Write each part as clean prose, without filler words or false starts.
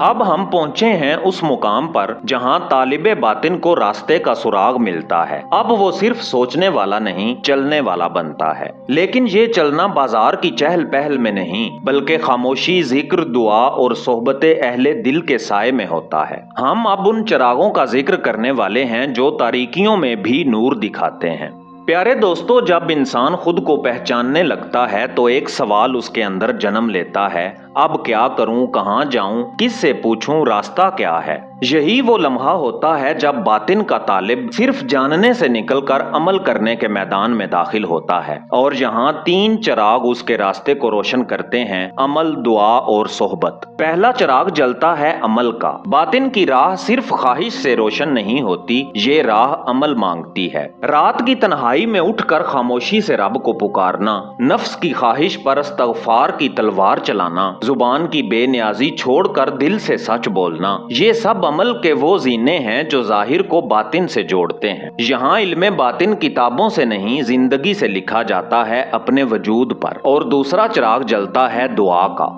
اب ہم پہنچے ہیں اس مقام پر جہاں طالب باطن کو راستے کا سراغ ملتا ہے۔ اب وہ صرف سوچنے والا نہیں، چلنے والا بنتا ہے۔ لیکن یہ چلنا بازار کی چہل پہل میں نہیں، بلکہ خاموشی، ذکر، دعا اور صحبت اہل دل کے سائے میں ہوتا ہے۔ ہم اب ان چراغوں کا ذکر کرنے والے ہیں جو تاریکیوں میں بھی نور دکھاتے ہیں۔ پیارے دوستو، جب انسان خود کو پہچاننے لگتا ہے تو ایک سوال اس کے اندر جنم لیتا ہے، اب کیا کروں، کہاں جاؤں، کس سے پوچھوں، راستہ کیا ہے؟ یہی وہ لمحہ ہوتا ہے جب باطن کا طالب صرف جاننے سے نکل کر عمل کرنے کے میدان میں داخل ہوتا ہے، اور یہاں 3 چراغ اس کے راستے کو روشن کرتے ہیں: عمل، دعا اور صحبت۔ پہلا چراغ جلتا ہے عمل کا۔ باطن کی راہ صرف خواہش سے روشن نہیں ہوتی، یہ راہ عمل مانگتی ہے۔ رات کی تنہائی میں اٹھ کر خاموشی سے رب کو پکارنا، نفس کی خواہش پر استغفار کی تلوار چلانا، زبان کی بے نیازی چھوڑ کر دل سے سچ بولنا، یہ سب عمل کے وہ زینے ہیں جو ظاہر کو باطن سے جوڑتے ہیں۔ یہاں علم باطن کتابوں سے نہیں، زندگی سے لکھا جاتا ہے، اپنے وجود پر۔ اور دوسرا چراغ جلتا ہے دعا کا۔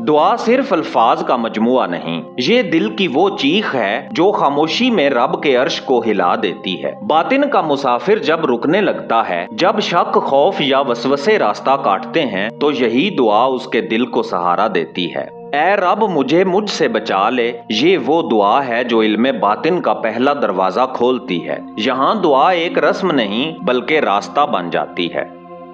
دعا صرف الفاظ کا مجموعہ نہیں، یہ دل کی وہ چیخ ہے جو خاموشی میں رب کے عرش کو ہلا دیتی ہے۔ باطن کا مسافر جب رکنے لگتا ہے، جب شک، خوف یا وسوسے راستہ کاٹتے ہیں، تو یہی دعا اس کے دل کو سہارا دیتی ہے۔ اے رب، مجھ سے بچا لے، یہ وہ دعا ہے جو علم باطن کا پہلا دروازہ کھولتی ہے۔ یہاں دعا ایک رسم نہیں بلکہ راستہ بن جاتی ہے۔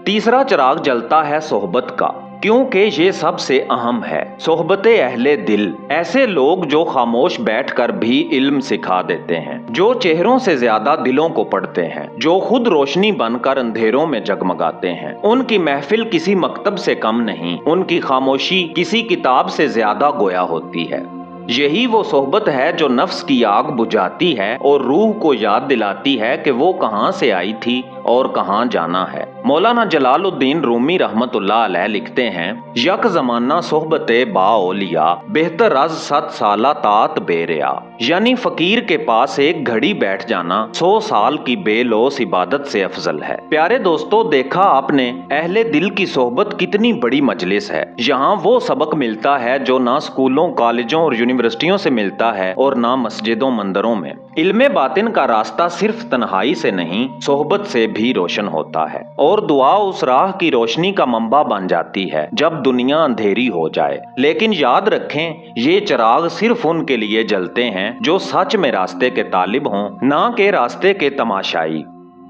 تیسرا چراغ جلتا ہے صحبت کا، کیونکہ یہ سب سے اہم ہے۔ صحبت اہل دل، ایسے لوگ جو خاموش بیٹھ کر بھی علم سکھا دیتے ہیں، جو چہروں سے زیادہ دلوں کو پڑھتے ہیں، جو خود روشنی بن کر اندھیروں میں جگمگاتے ہیں۔ ان کی محفل کسی مکتب سے کم نہیں، ان کی خاموشی کسی کتاب سے زیادہ گویا ہوتی ہے۔ یہی وہ صحبت ہے جو نفس کی آگ بجھاتی ہے اور روح کو یاد دلاتی ہے کہ وہ کہاں سے آئی تھی اور کہاں جانا ہے۔ مولانا جلال الدین رومی رحمت اللہ علیہ لکھتے ہیں، یک زمانہ صحبت با اولیاء بہتر از 100 سالہ طاعت بے ریا، یعنی فقیر کے پاس ایک گھڑی بیٹھ جانا 100 سال کی بے لوث عبادت سے افضل ہے۔ پیارے دوستو، دیکھا آپ نے اہل دل کی صحبت کتنی بڑی مجلس ہے۔ یہاں وہ سبق ملتا ہے جو نہ اسکولوں، کالجوں اور یونیورسٹیوں سے ملتا ہے اور نہ مسجدوں مندروں میں۔ علم باطن کا راستہ صرف تنہائی سے نہیں، صحبت سے بھی روشن ہوتا ہے، اور دعا اس راہ کی روشنی کا منبع بن جاتی ہے جب دنیا اندھیری ہو جائے۔ لیکن یاد رکھیں، یہ چراغ صرف ان کے لیے جلتے ہیں جو سچ میں راستے کے طالب ہوں، نہ کہ راستے کے تماشائی۔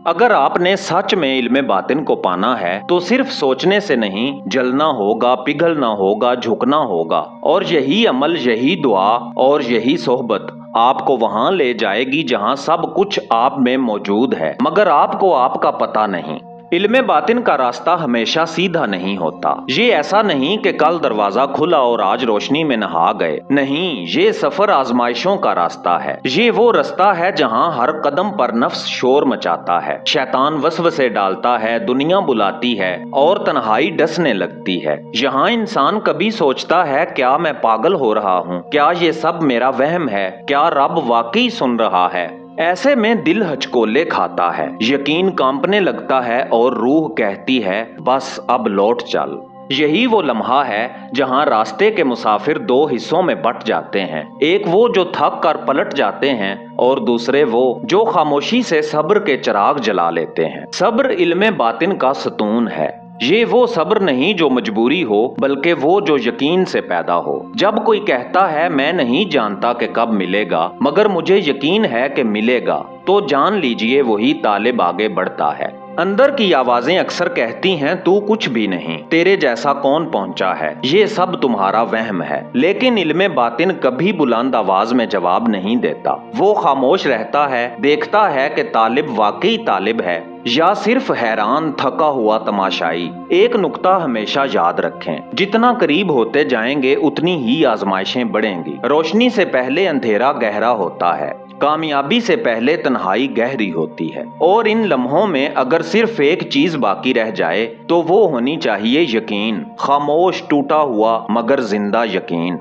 اگر آپ نے سچ میں علم باطن کو پانا ہے تو صرف سوچنے سے نہیں، جلنا ہوگا، پگھلنا ہوگا، جھکنا ہوگا، اور یہی عمل، یہی دعا اور یہی صحبت آپ کو وہاں لے جائے گی جہاں سب کچھ آپ میں موجود ہے، مگر آپ کو آپ کا پتہ نہیں۔ علم باطن کا راستہ ہمیشہ سیدھا نہیں ہوتا۔ یہ ایسا نہیں کہ کل دروازہ کھلا اور آج روشنی میں نہا گئے، نہیں، یہ سفر آزمائشوں کا راستہ ہے۔ یہ وہ راستہ ہے جہاں ہر قدم پر نفس شور مچاتا ہے، شیطان وسوسے ڈالتا ہے، دنیا بلاتی ہے اور تنہائی ڈسنے لگتی ہے۔ یہاں انسان کبھی سوچتا ہے، کیا میں پاگل ہو رہا ہوں؟ کیا یہ سب میرا وہم ہے؟ کیا رب واقعی سن رہا ہے؟ ایسے میں دل ہچکولے کھاتا ہے، یقین کانپنے لگتا ہے اور روح کہتی ہے، بس اب لوٹ چل۔ یہی وہ لمحہ ہے جہاں راستے کے مسافر 2 حصوں میں بٹ جاتے ہیں، ایک وہ جو تھک کر پلٹ جاتے ہیں اور دوسرے وہ جو خاموشی سے صبر کے چراغ جلا لیتے ہیں۔ صبر علم باطن کا ستون ہے۔ یہ وہ صبر نہیں جو مجبوری ہو، بلکہ وہ جو یقین سے پیدا ہو۔ جب کوئی کہتا ہے، میں نہیں جانتا کہ کب ملے گا، مگر مجھے یقین ہے کہ ملے گا، تو جان لیجئے وہی طالب آگے بڑھتا ہے۔ اندر کی آوازیں اکثر کہتی ہیں، تو کچھ بھی نہیں، تیرے جیسا کون پہنچا ہے، یہ سب تمہارا وہم ہے۔ لیکن علم باطن کبھی بلند آواز میں جواب نہیں دیتا، وہ خاموش رہتا ہے، دیکھتا ہے کہ طالب واقعی طالب ہے یا صرف حیران، تھکا ہوا تماشائی۔ ایک نکتہ ہمیشہ یاد رکھیں، جتنا قریب ہوتے جائیں گے اتنی ہی آزمائشیں بڑھیں گی۔ روشنی سے پہلے اندھیرا گہرا ہوتا ہے، کامیابی سے پہلے تنہائی گہری ہوتی ہے، اور ان لمحوں میں اگر صرف ایک چیز باقی رہ جائے تو وہ ہونی چاہیے یقین، خاموش، ٹوٹا ہوا مگر زندہ یقین۔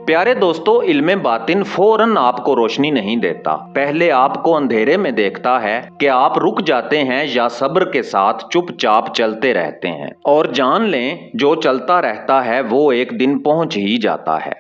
پیارے دوستو، علم باطن فوراً آپ کو روشنی نہیں دیتا، پہلے آپ کو اندھیرے میں دیکھتا ہے کہ آپ رک جاتے ہیں یا صبر کے ساتھ چپ چاپ چلتے رہتے ہیں، اور جان لیں جو چلتا رہتا ہے وہ ایک دن پہنچ ہی جاتا ہے۔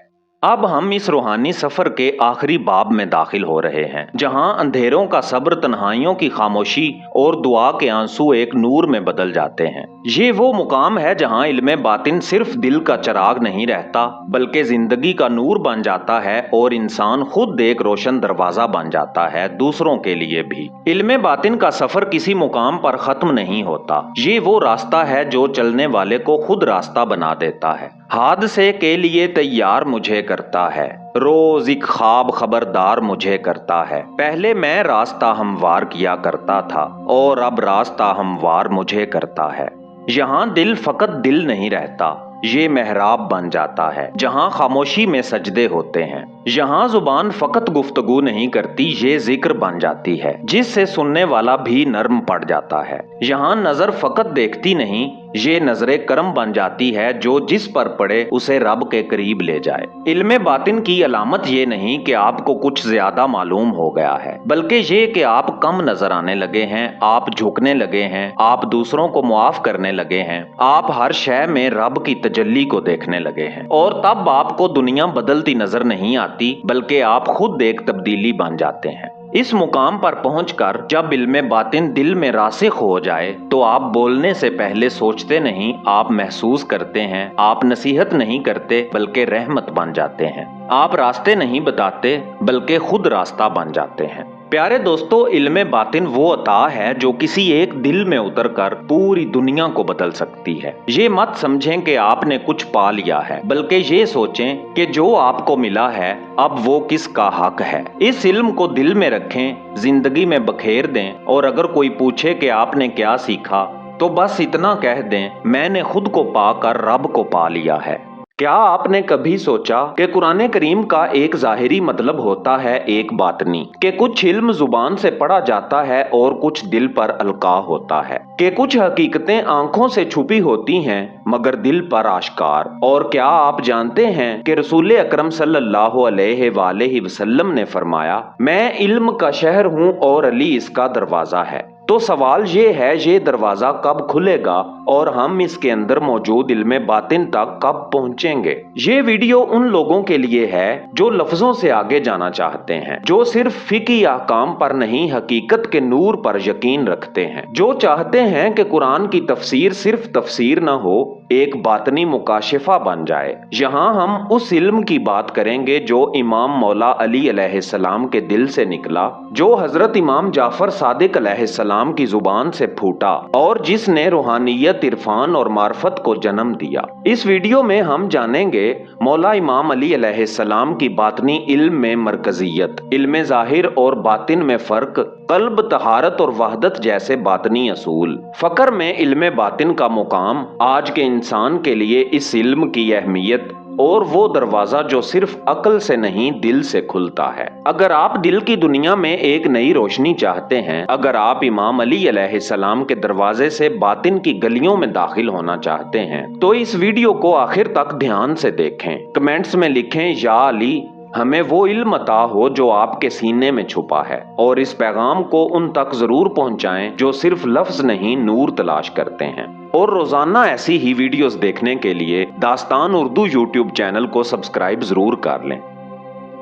اب ہم اس روحانی سفر کے آخری باب میں داخل ہو رہے ہیں، جہاں اندھیروں کا صبر، تنہائیوں کی خاموشی اور دعا کے آنسو ایک نور میں بدل جاتے ہیں۔ یہ وہ مقام ہے جہاں علم باطن صرف دل کا چراغ نہیں رہتا بلکہ زندگی کا نور بن جاتا ہے اور انسان خود ایک روشن دروازہ بن جاتا ہے دوسروں کے لیے بھی۔ علم باطن کا سفر کسی مقام پر ختم نہیں ہوتا، یہ وہ راستہ ہے جو چلنے والے کو خود راستہ بنا دیتا ہے۔ حادثے کے لیے تیار مجھے کرتا ہے، روز ایک خواب خبردار مجھے کرتا ہے۔ پہلے میں راستہ ہموار کیا کرتا تھا اور اب راستہ ہموار مجھے کرتا ہے۔ یہاں دل فقط دل نہیں رہتا، یہ محراب بن جاتا ہے جہاں خاموشی میں سجدے ہوتے ہیں۔ یہاں زبان فقط گفتگو نہیں کرتی، یہ ذکر بن جاتی ہے جس سے سننے والا بھی نرم پڑ جاتا ہے۔ یہاں نظر فقط دیکھتی نہیں، یہ نظر کرم بن جاتی ہے جو جس پر پڑے اسے رب کے قریب لے جائے۔ علم باطن کی علامت یہ نہیں کہ آپ کو کچھ زیادہ معلوم ہو گیا ہے، بلکہ یہ کہ آپ کم نظر آنے لگے ہیں، آپ جھکنے لگے ہیں، آپ دوسروں کو معاف کرنے لگے ہیں، آپ ہر شے میں رب کی تجلی کو دیکھنے لگے ہیں، اور تب آپ کو دنیا بدلتی نظر نہیں آتی بلکہ آپ خود ایک تبدیلی بن جاتے ہیں۔ اس مقام پر پہنچ کر جب علم باطن دل میں راسخ ہو جائے تو آپ بولنے سے پہلے سوچتے نہیں، آپ محسوس کرتے ہیں، آپ نصیحت نہیں کرتے بلکہ رحمت بن جاتے ہیں، آپ راستے نہیں بتاتے بلکہ خود راستہ بن جاتے ہیں۔ پیارے دوستو، علم باطن وہ عطا ہے جو کسی ایک دل میں اتر کر پوری دنیا کو بدل سکتی ہے۔ یہ مت سمجھیں کہ آپ نے کچھ پا لیا ہے، بلکہ یہ سوچیں کہ جو آپ کو ملا ہے اب وہ کس کا حق ہے۔ اس علم کو دل میں رکھیں، زندگی میں بکھیر دیں، اور اگر کوئی پوچھے کہ آپ نے کیا سیکھا تو بس اتنا کہہ دیں، میں نے خود کو پا کر رب کو پا لیا ہے۔ کیا آپ نے کبھی سوچا کہ قرآن کریم کا ایک ظاہری مطلب ہوتا ہے ایک باطنی، کہ کچھ علم زبان سے پڑھا جاتا ہے اور کچھ دل پر القاء ہوتا ہے، کہ کچھ حقیقتیں آنکھوں سے چھپی ہوتی ہیں مگر دل پر آشکار؟ اور کیا آپ جانتے ہیں کہ رسول اکرم صلی اللہ علیہ وآلہ وسلم نے فرمایا، میں علم کا شہر ہوں اور علی اس کا دروازہ ہے؟ تو سوال یہ ہے، یہ دروازہ کب کھلے گا اور ہم اس کے اندر موجود علم باطن تک کب پہنچیں گے؟ یہ ویڈیو ان لوگوں کے لیے ہے جو لفظوں سے آگے جانا چاہتے ہیں، جو صرف فقہی احکام پر نہیں حقیقت کے نور پر یقین رکھتے ہیں، جو چاہتے ہیں کہ قرآن کی تفسیر صرف تفسیر نہ ہو، ایک باطنی مکاشفہ بن جائے۔ یہاں ہم اس علم کی بات کریں گے جو امام مولا علی علیہ السلام کے دل سے نکلا، جو حضرت امام جعفر صادق علیہ السلام کی زبان سے پھوٹا اور جس نے روحانیت، عرفان اور معرفت کو جنم دیا۔ اس ویڈیو میں ہم جانیں گے مولا امام علی علیہ السلام کی باطنی علم میں مرکزیت، علم ظاہر اور باطن میں فرق، قلب، طہارت اور وحدت جیسے باطنی اصول، فقر میں علم باطن کا مقام، آج کے انسان کے لیے اس علم کی اہمیت، اور وہ دروازہ جو صرف عقل سے نہیں دل سے کھلتا ہے۔ اگر آپ دل کی دنیا میں ایک نئی روشنی چاہتے ہیں، اگر آپ امام علی علیہ السلام کے دروازے سے باطن کی گلیوں میں داخل ہونا چاہتے ہیں تو اس ویڈیو کو آخر تک دھیان سے دیکھیں۔ کمنٹس میں لکھیں، یا علی ہمیں وہ علم عطا ہو جو آپ کے سینے میں چھپا ہے، اور اس پیغام کو ان تک ضرور پہنچائیں جو صرف لفظ نہیں نور تلاش کرتے ہیں۔ اور روزانہ ایسی ہی ویڈیوز دیکھنے کے لیے داستان اردو یوٹیوب چینل کو سبسکرائب ضرور کر لیں۔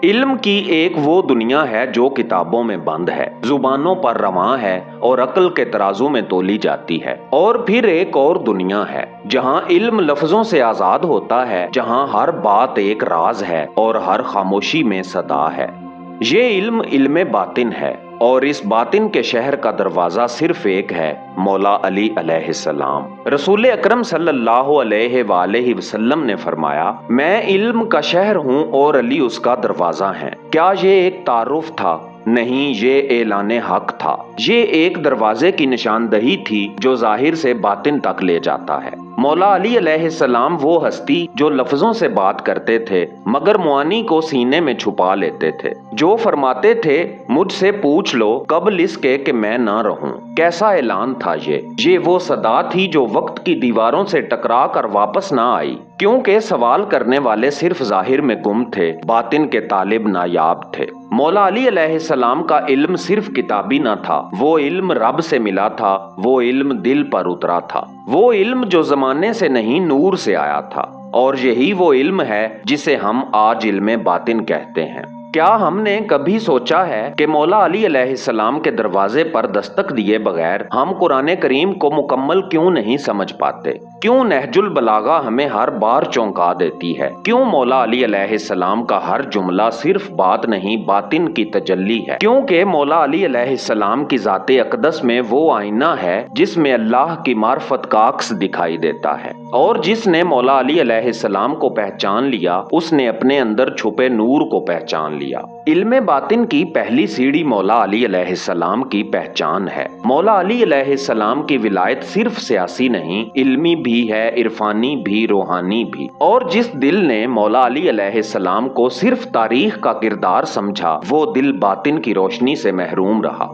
علم کی ایک وہ دنیا ہے جو کتابوں میں بند ہے، زبانوں پر رواں ہے اور عقل کے ترازو میں تولی جاتی ہے، اور پھر ایک اور دنیا ہے جہاں علم لفظوں سے آزاد ہوتا ہے، جہاں ہر بات ایک راز ہے اور ہر خاموشی میں صدا ہے۔ یہ علم علم باطن ہے، اور اس باطن کے شہر کا دروازہ صرف ایک ہے، مولا علی علیہ السلام۔ رسول اکرم صلی اللہ علیہ وآلہ وسلم نے فرمایا، میں علم کا شہر ہوں اور علی اس کا دروازہ ہے۔ کیا یہ ایک تعارف تھا؟ نہیں، یہ اعلان حق تھا۔ یہ ایک دروازے کی نشاندہی تھی جو ظاہر سے باطن تک لے جاتا ہے۔ مولا علی علیہ السلام وہ ہستی جو لفظوں سے بات کرتے تھے مگر معانی کو سینے میں چھپا لیتے تھے، جو فرماتے تھے مجھ سے پوچھ لو قبل اس کے کہ میں نہ رہوں۔ کیسا اعلان تھا یہ وہ صدا تھی جو وقت کی دیواروں سے ٹکرا کر واپس نہ آئی، کیونکہ سوال کرنے والے صرف ظاہر میں گم تھے، باطن کے طالب نایاب تھے۔ مولا علی علیہ السلام کا علم صرف کتابی نہ تھا، وہ علم رب سے ملا تھا، وہ علم دل پر اترا تھا، وہ علم جو زمانے سے نہیں نور سے آیا تھا۔ اور یہی وہ علم ہے جسے ہم آج علم باطن کہتے ہیں۔ کیا ہم نے کبھی سوچا ہے کہ مولا علی علیہ السلام کے دروازے پر دستک دیے بغیر ہم قرآن کریم کو مکمل کیوں نہیں سمجھ پاتے؟ کیوں نہج البلاغہ ہمیں ہر بار چونکا دیتی ہے؟ کیوں مولا علی علیہ السلام کا ہر جملہ صرف بات نہیں باطن کی تجلی ہے؟ کیونکہ مولا علی علیہ السلام کی ذات اقدس میں وہ آئینہ ہے جس میں اللہ کی معرفت کا عکس دکھائی دیتا ہے، اور جس نے مولا علی علیہ السلام کو پہچان لیا اس نے اپنے اندر چھپے نور کو پہچان لیا۔ علم باطن کی پہلی سیڑھی مولا علی علیہ السلام کی پہچان ہے۔ مولا علی علیہ السلام کی ولایت صرف سیاسی نہیں، علمی بھی ہے، عرفانی بھی، روحانی بھی۔ اور جس دل نے مولا علی علیہ السلام کو صرف تاریخ کا کردار سمجھا وہ دل باطن کی روشنی سے محروم رہا۔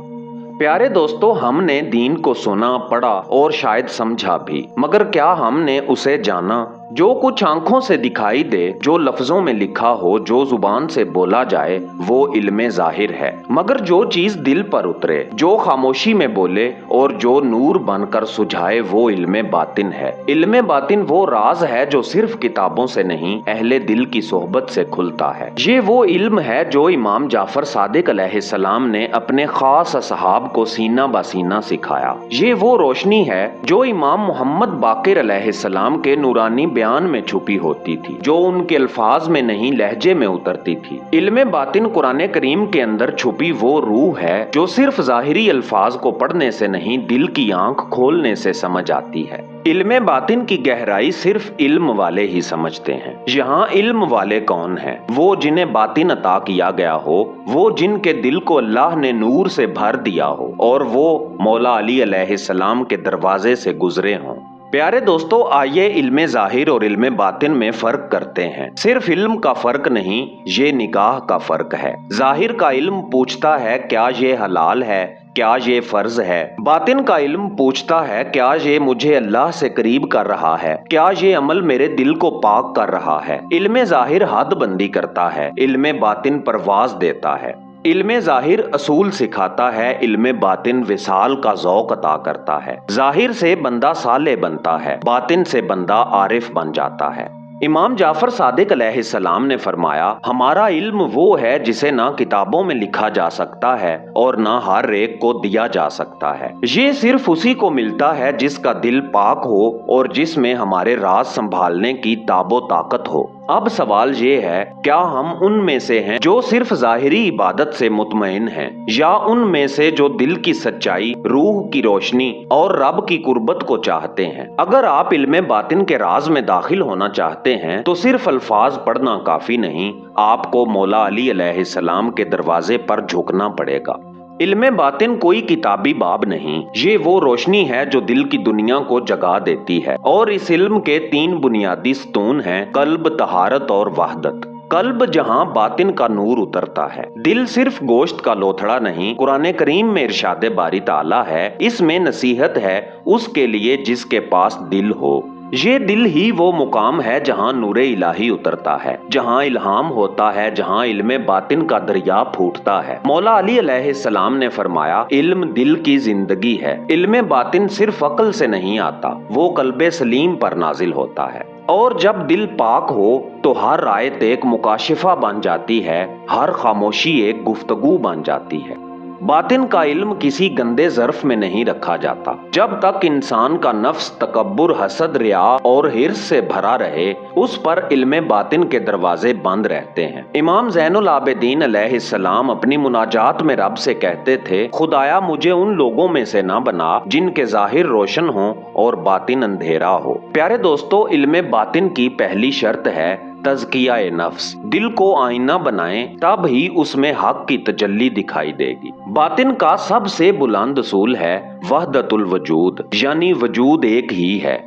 پیارے دوستو، ہم نے دین کو سنا، پڑھا اور شاید سمجھا بھی، مگر کیا ہم نے اسے جانا؟ جو کچھ آنکھوں سے دکھائی دے، جو لفظوں میں لکھا ہو، جو زبان سے بولا جائے، وہ علم ظاہر ہے، مگر جو چیز دل پر اترے، جو خاموشی میں بولے اور جو نور بن کر سجھائے، وہ علم باطن ہے۔ علم باطن وہ راز ہے جو صرف کتابوں سے نہیں، اہل دل کی صحبت سے کھلتا ہے۔ یہ وہ علم ہے جو امام جعفر صادق علیہ السلام نے اپنے خاص اصحاب کو سینہ بہ سینہ سکھایا۔ یہ وہ روشنی ہے جو امام محمد باقر علیہ السلام کے نورانی بیان میں چھپی ہوتی تھی، جو ان کے الفاظ میں نہیں لہجے میں اترتی تھی۔ علم باطن قرآن کریم کے اندر چھپی وہ روح ہے جو صرف ظاہری الفاظ کو پڑھنے سے نہیں، دل کی آنکھ کھولنے سے سمجھ آتی ہے۔ علم باطن کی گہرائی صرف علم والے ہی سمجھتے ہیں۔ یہاں علم والے کون ہیں؟ وہ جنہیں باطن عطا کیا گیا ہو، وہ جن کے دل کو اللہ نے نور سے بھر دیا ہو، اور وہ مولا علی علیہ السلام کے دروازے سے گزرے ہوں۔ پیارے دوستو، آئیے علم ظاہر اور علم باطن میں فرق کرتے ہیں۔ صرف علم کا فرق نہیں، یہ نگاہ کا فرق ہے۔ ظاہر کا علم پوچھتا ہے کیا یہ حلال ہے، کیا یہ فرض ہے؟ باطن کا علم پوچھتا ہے کیا یہ مجھے اللہ سے قریب کر رہا ہے، کیا یہ عمل میرے دل کو پاک کر رہا ہے؟ علم ظاہر حد بندی کرتا ہے، علم باطن پرواز دیتا ہے۔ علم ظاہر اصول سکھاتا ہے، علم باطن وصال کا ذوق عطا کرتا ہے۔ ظاہر سے بندہ صالح بنتا ہے، باطن سے بندہ عارف بن جاتا ہے۔ امام جعفر صادق علیہ السلام نے فرمایا، ہمارا علم وہ ہے جسے نہ کتابوں میں لکھا جا سکتا ہے اور نہ ہر ایک کو دیا جا سکتا ہے۔ یہ صرف اسی کو ملتا ہے جس کا دل پاک ہو اور جس میں ہمارے راز سنبھالنے کی تاب و طاقت ہو۔ اب سوال یہ ہے، کیا ہم ان میں سے ہیں جو صرف ظاہری عبادت سے مطمئن ہیں، یا ان میں سے جو دل کی سچائی، روح کی روشنی اور رب کی قربت کو چاہتے ہیں؟ اگر آپ علم باطن کے راز میں داخل ہونا چاہتے ہیں تو صرف الفاظ پڑھنا کافی نہیں، آپ کو مولا علی علیہ السلام کے دروازے پر جھکنا پڑے گا۔ علم باطن کوئی کتابی باب نہیں، یہ وہ روشنی ہے جو دل کی دنیا کو جگا دیتی ہے، اور اس علم کے 3 بنیادی ستون ہیں: قلب، طہارت اور وحدت۔ قلب جہاں باطن کا نور اترتا ہے۔ دل صرف گوشت کا لوتھڑا نہیں، قرآن کریم میں ارشاد باری تعالیٰ ہے، اس میں نصیحت ہے اس کے لیے جس کے پاس دل ہو۔ یہ دل ہی وہ مقام ہے جہاں نور الہی اترتا ہے، جہاں الہام ہوتا ہے، جہاں علم باطن کا دریا پھوٹتا ہے۔ مولا علی علیہ السلام نے فرمایا، علم دل کی زندگی ہے۔ علم باطن صرف عقل سے نہیں آتا، وہ قلب سلیم پر نازل ہوتا ہے۔ اور جب دل پاک ہو تو ہر آیت ایک مکاشفہ بن جاتی ہے، ہر خاموشی ایک گفتگو بن جاتی ہے۔ باطن کا علم کسی گندے ظرف میں نہیں رکھا جاتا۔ جب تک انسان کا نفس تکبر، حسد، ریا اور حرص سے بھرا رہے، اس پر علم باطن کے دروازے بند رہتے ہیں۔ امام زین العابدین علیہ السلام اپنی مناجات میں رب سے کہتے تھے، خدایا مجھے ان لوگوں میں سے نہ بنا جن کے ظاہر روشن ہوں اور باطن اندھیرا ہو۔ پیارے دوستو، علم باطن کی پہلی شرط ہے تزکیہ نفس۔ دل کو آئینہ بنائیں، تب ہی اس میں حق کی تجلی دکھائی دے گی۔ باطن کا سب سے بلند اصول ہے وحدت الوجود، یعنی وجود ایک ہی ہے۔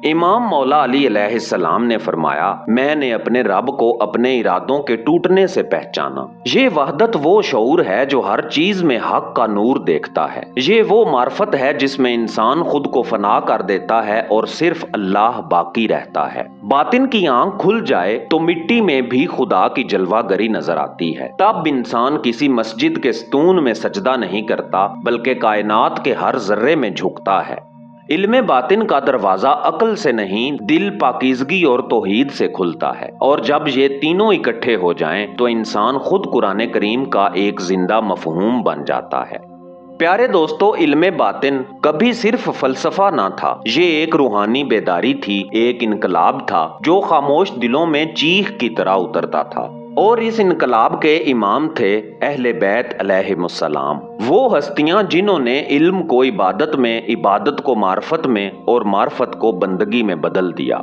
امام مولا علی علیہ السلام نے فرمایا، میں نے اپنے رب کو اپنے ارادوں کے ٹوٹنے سے پہچانا۔ یہ وحدت وہ شعور ہے جو ہر چیز میں حق کا نور دیکھتا ہے۔ یہ وہ معرفت ہے جس میں انسان خود کو فنا کر دیتا ہے اور صرف اللہ باقی رہتا ہے۔ باطن کی آنکھ کھل جائے تو مٹی میں بھی خدا کی جلوہ گری نظر آتی ہے۔ تب انسان کسی مسجد کے ستون میں سجدہ نہیں کرتا، بلکہ کائنات کے ہر ذرے میں جھکتا ہے۔ علم باطن کا دروازہ عقل سے نہیں، دل، پاکیزگی اور توحید سے کھلتا ہے، اور جب یہ تینوں اکٹھے ہو جائیں تو انسان خود قرآن کریم کا ایک زندہ مفہوم بن جاتا ہے۔ پیارے دوستو، علم باطن کبھی صرف فلسفہ نہ تھا، یہ ایک روحانی بیداری تھی، ایک انقلاب تھا جو خاموش دلوں میں چیخ کی طرح اترتا تھا، اور اس انقلاب کے امام تھے اہل بیت علیہم السلام، وہ ہستیاں جنہوں نے علم کو عبادت میں، عبادت کو معرفت میں اور معرفت کو بندگی میں بدل دیا۔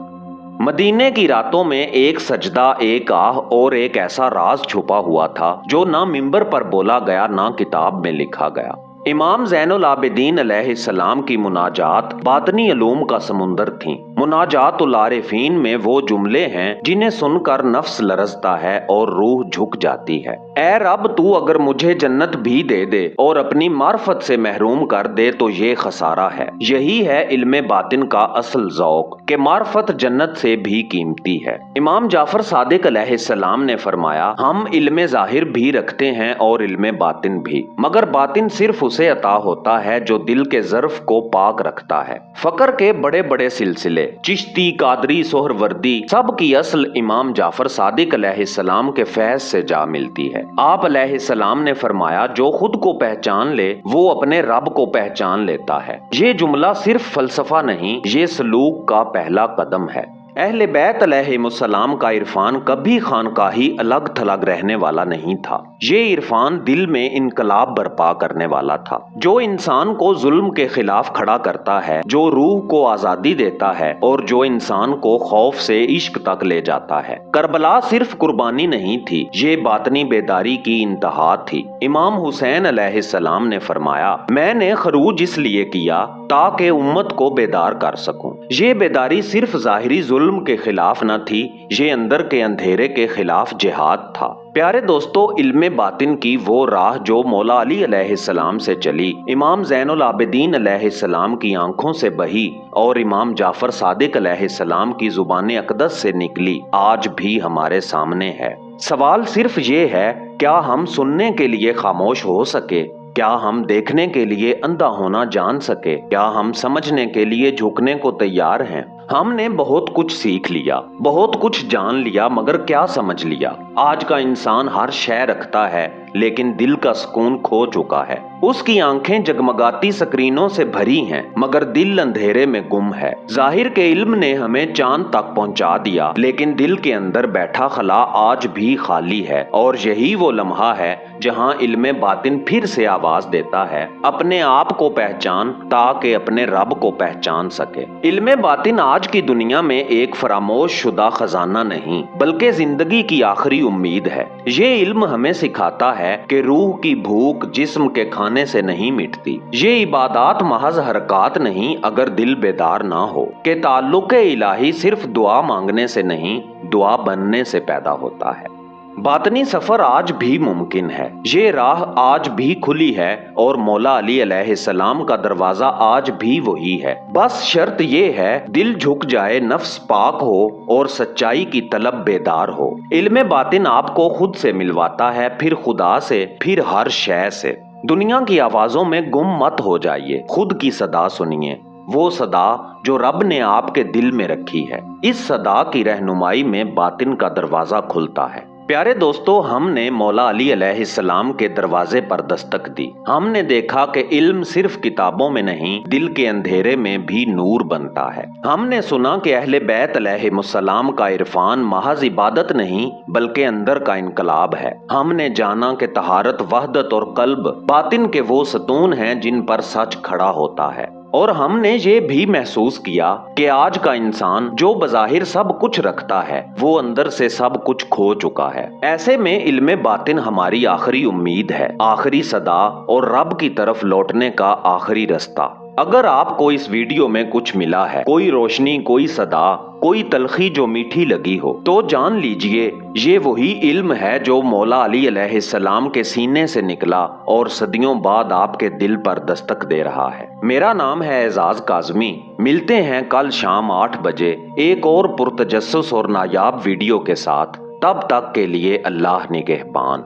مدینے کی راتوں میں ایک سجدہ، ایک آہ اور ایک ایسا راز چھپا ہوا تھا جو نہ ممبر پر بولا گیا، نہ کتاب میں لکھا گیا۔ امام زین العابدین علیہ السلام کی مناجات باطنی علوم کا سمندر تھیں۔ مناجات العارفین میں وہ جملے ہیں جنہیں سن کر نفس لرزتا ہے اور روح جھک جاتی ہے۔ اے رب، تو اگر مجھے جنت بھی دے دے اور اپنی معرفت سے محروم کر دے تو یہ خسارہ ہے۔ یہی ہے علم باطن کا اصل ذوق کہ معرفت جنت سے بھی قیمتی ہے۔ امام جعفر صادق علیہ السلام نے فرمایا، ہم علم ظاہر بھی رکھتے ہیں اور علم باطن بھی، مگر باطن صرف اسے عطا ہوتا ہے جو دل کے ظرف کو پاک رکھتا ہے۔ فقر کے بڑے بڑے سلسلے، چشتی، قادری، سہروردی، سب کی اصل امام جعفر صادق علیہ السلام کے فیض سے جا ملتی ہے۔ آپ علیہ السلام نے فرمایا، جو خود کو پہچان لے وہ اپنے رب کو پہچان لیتا ہے۔ یہ جملہ صرف فلسفہ نہیں، یہ سلوک کا پہلا قدم ہے۔ اہل بیت علیہم السلام کا عرفان کبھی خانقاہی الگ تھلگ رہنے والا نہیں تھا، یہ عرفان دل میں انقلاب برپا کرنے والا تھا، جو انسان کو ظلم کے خلاف کھڑا کرتا ہے، جو روح کو آزادی دیتا ہے اور جو انسان کو خوف سے عشق تک لے جاتا ہے۔ کربلا صرف قربانی نہیں تھی، یہ باطنی بیداری کی انتہا تھی۔ امام حسین علیہ السلام نے فرمایا، میں نے خروج اس لیے کیا تاکہ امت کو بیدار کر سکوں۔ یہ بیداری صرف ظاہری ظلم کے خلاف نہ تھی، یہ اندر کے اندھیرے کے خلاف جہاد تھا۔ پیارے دوستو، علم باطن کی وہ راہ جو مولا علی علیہ السلام سے چلی، امام زین العابدین علیہ السلام کی آنکھوں سے بہی اور امام جعفر صادق علیہ السلام کی زبان اقدس سے نکلی، آج بھی ہمارے سامنے ہے۔ سوال صرف یہ ہے، کیا ہم سننے کے لیے خاموش ہو سکے؟ کیا ہم دیکھنے کے لیے اندھا ہونا جان سکے؟ کیا ہم سمجھنے کے لیے جھکنے کو تیار ہیں؟ ہم نے بہت کچھ سیکھ لیا، بہت کچھ جان لیا، مگر کیا سمجھ لیا؟ آج کا انسان ہر شے رکھتا ہے لیکن دل کا سکون کھو چکا ہے۔ اس کی آنکھیں جگمگاتی سکرینوں سے بھری ہیں مگر دل اندھیرے میں گم ہے۔ ظاہر کے علم نے ہمیں چاند تک پہنچا دیا لیکن دل کے اندر بیٹھا خلا آج بھی خالی ہے، اور یہی وہ لمحہ ہے جہاں علم باطن پھر سے آواز دیتا ہے، اپنے آپ کو پہچان تاکہ اپنے رب کو پہچان سکے۔ علم باطن آج کی دنیا میں ایک فراموش شدہ خزانہ نہیں بلکہ زندگی کی آخری امید ہے۔ یہ علم ہمیں سکھاتا ہے کہ روح کی بھوک جسم کے کھانے سے نہیں مٹتی، یہ عبادات محض حرکات نہیں اگر دل بیدار نہ ہو، کہ تعلق الہی صرف دعا مانگنے سے نہیں، دعا بننے سے پیدا ہوتا ہے۔ باطنی سفر آج بھی ممکن ہے، یہ راہ آج بھی کھلی ہے، اور مولا علی علیہ السلام کا دروازہ آج بھی وہی ہے۔ بس شرط یہ ہے، دل جھک جائے، نفس پاک ہو اور سچائی کی طلب بیدار ہو۔ علم باطن آپ کو خود سے ملواتا ہے، پھر خدا سے، پھر ہر شے سے۔ دنیا کی آوازوں میں گم مت ہو جائیے، خود کی صدا سنیے، وہ صدا جو رب نے آپ کے دل میں رکھی ہے۔ اس صدا کی رہنمائی میں باطن کا دروازہ کھلتا ہے۔ پیارے دوستو، ہم نے مولا علی علیہ السلام کے دروازے پر دستک دی۔ ہم نے دیکھا کہ علم صرف کتابوں میں نہیں، دل کے اندھیرے میں بھی نور بنتا ہے۔ ہم نے سنا کہ اہل بیت علیہم السلام کا عرفان محض عبادت نہیں بلکہ اندر کا انقلاب ہے۔ ہم نے جانا کہ طہارت، وحدت اور قلب باطن کے وہ ستون ہیں جن پر سچ کھڑا ہوتا ہے۔ اور ہم نے یہ بھی محسوس کیا کہ آج کا انسان جو بظاہر سب کچھ رکھتا ہے وہ اندر سے سب کچھ کھو چکا ہے۔ ایسے میں علم باطن ہماری آخری امید ہے، آخری صدا اور رب کی طرف لوٹنے کا آخری رستہ۔ اگر آپ کو اس ویڈیو میں کچھ ملا ہے، کوئی روشنی، کوئی صدا، کوئی تلخی جو میٹھی لگی ہو، تو جان لیجئے یہ وہی علم ہے جو مولا علی علیہ السلام کے سینے سے نکلا اور صدیوں بعد آپ کے دل پر دستک دے رہا ہے۔ میرا نام ہے اعزاز کاظمی، ملتے ہیں کل شام 8 بجے ایک اور پرتجسس اور نایاب ویڈیو کے ساتھ۔ تب تک کے لیے اللہ نگہبان۔